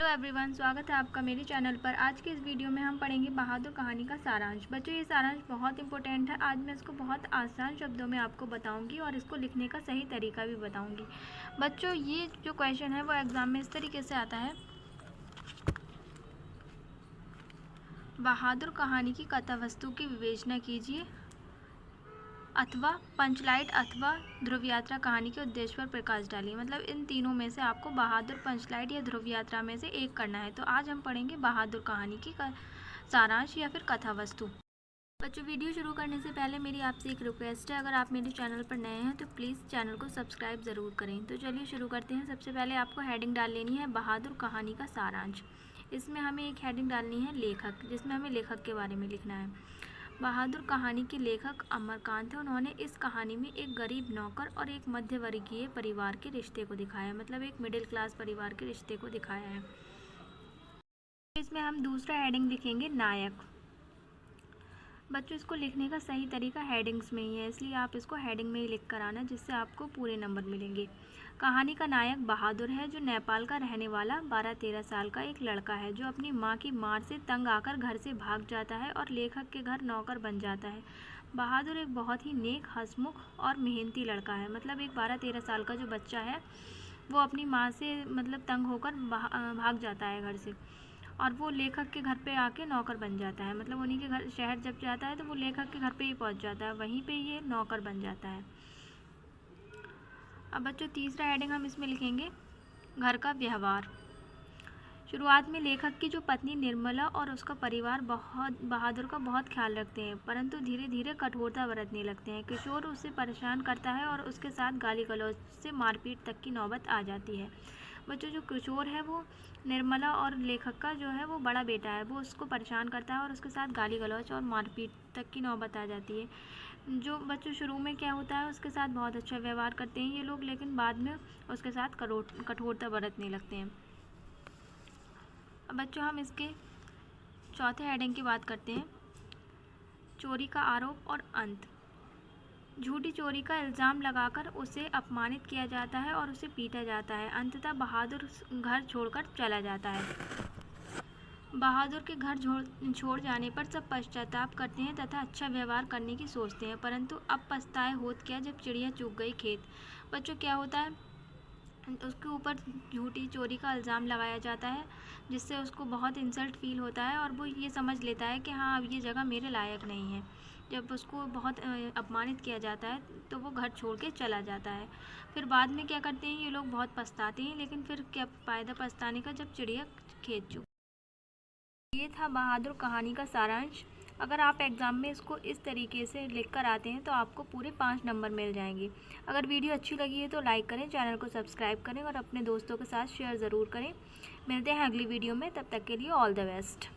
Hello everyone, स्वागत है आपका मेरे चैनल पर। आज के इस वीडियो में हम पढ़ेंगे बहादुर कहानी का सारांश। बच्चों, ये सारांश बहुत इंपॉर्टेंट है। आज मैं इसको बहुत आसान शब्दों में आपको बताऊंगी और इसको लिखने का सही तरीका भी बताऊंगी। बच्चों, ये जो क्वेश्चन है वो एग्जाम में इस तरीके से आता है। बहादुर कहानी की कथा वस्तु की विवेचना कीजिए, अथवा पंचलाइट अथवा ध्रुव यात्रा कहानी के उद्देश्य पर प्रकाश डालिए। मतलब इन तीनों में से आपको बहादुर, पंचलाइट या ध्रुव यात्रा में से एक करना है। तो आज हम पढ़ेंगे बहादुर कहानी की सारांश या फिर कथा वस्तु। बच्चों, वीडियो शुरू करने से पहले मेरी आपसे एक रिक्वेस्ट है, अगर आप मेरे चैनल पर नए हैं तो प्लीज़ चैनल को सब्सक्राइब ज़रूर करें। तो चलिए शुरू करते हैं। सबसे पहले आपको हेडिंग डाल लेनी है बहादुर कहानी का सारांश। इसमें हमें एक हेडिंग डालनी है लेखक, जिसमें हमें लेखक के बारे में लिखना है। बहादुर कहानी के लेखक अमरकांत है। उन्होंने इस कहानी में एक गरीब नौकर और एक मध्यवर्गीय परिवार के रिश्ते को दिखाया है। मतलब एक मिडिल क्लास परिवार के रिश्ते को दिखाया है। इसमें हम दूसरा हेडिंग लिखेंगे नायक। बच्चों, इसको लिखने का सही तरीका हेडिंग्स में ही है, इसलिए आप इसको हेडिंग में ही लिख कर आना, जिससे आपको पूरे नंबर मिलेंगे। कहानी का नायक बहादुर है, जो नेपाल का रहने वाला 12-13 साल का एक लड़का है, जो अपनी माँ की मार से तंग आकर घर से भाग जाता है और लेखक के घर नौकर बन जाता है। बहादुर एक बहुत ही नेक, हंसमुख और मेहनती लड़का है। मतलब एक 12-13 साल का जो बच्चा है वो अपनी माँ से मतलब तंग होकर भाग जाता है घर से, और वो लेखक के घर पे आके नौकर बन जाता है। मतलब उन्हीं के घर शहर जब जाता है तो वो लेखक के घर पे ही पहुंच जाता है, वहीं पे ये नौकर बन जाता है। अब बच्चों, तीसरा हेडिंग हम इसमें लिखेंगे घर का व्यवहार। शुरुआत में लेखक की जो पत्नी निर्मला और उसका परिवार बहादुर का बहुत ख्याल रखते हैं, परंतु धीरे धीरे कठोरता बरतने लगते हैं। किशोर उसे परेशान करता है और उसके साथ गाली गलौज से मारपीट तक की नौबत आ जाती है। बच्चों, जो किशोर है वो निर्मला और लेखक का जो है वो बड़ा बेटा है, वो उसको परेशान करता है और उसके साथ गाली गलौज और मारपीट तक की नौबत आ जाती है। जो बच्चों शुरू में क्या होता है, उसके साथ बहुत अच्छा व्यवहार करते हैं ये लोग, लेकिन बाद में उसके साथ कठोरता बरतने लगते हैं। अब बच्चों, हम इसके चौथे हेडिंग की बात करते हैं, चोरी का आरोप और अंत। झूठी चोरी का इल्ज़ाम लगाकर उसे अपमानित किया जाता है और उसे पीटा जाता है। अंततः बहादुर घर छोड़कर चला जाता है। बहादुर के घर छोड़ जाने पर सब पश्चाताप करते हैं तथा अच्छा व्यवहार करने की सोचते हैं, परंतु अब पछताए होत क्या जब चिड़िया चुग गई खेत। बच्चों, क्या होता है, उसके ऊपर झूठी चोरी का इल्ज़ाम लगाया जाता है, जिससे उसको बहुत इंसल्ट फील होता है और वो ये समझ लेता है कि हाँ, अब ये जगह मेरे लायक नहीं है। जब उसको बहुत अपमानित किया जाता है तो वो घर छोड़ के चला जाता है। फिर बाद में क्या करते हैं, ये लोग बहुत पछताते हैं, लेकिन फिर क्या फ़ायदा पछताने का जब चिड़िया खेत चुग। ये था बहादुर कहानी का सारांश। अगर आप एग्ज़ाम में इसको इस तरीके से लिख कर आते हैं तो आपको पूरे 5 नंबर मिल जाएंगे। अगर वीडियो अच्छी लगी है तो लाइक करें, चैनल को सब्सक्राइब करें और अपने दोस्तों के साथ शेयर ज़रूर करें। मिलते हैं अगली वीडियो में, तब तक के लिए ऑल द बेस्ट।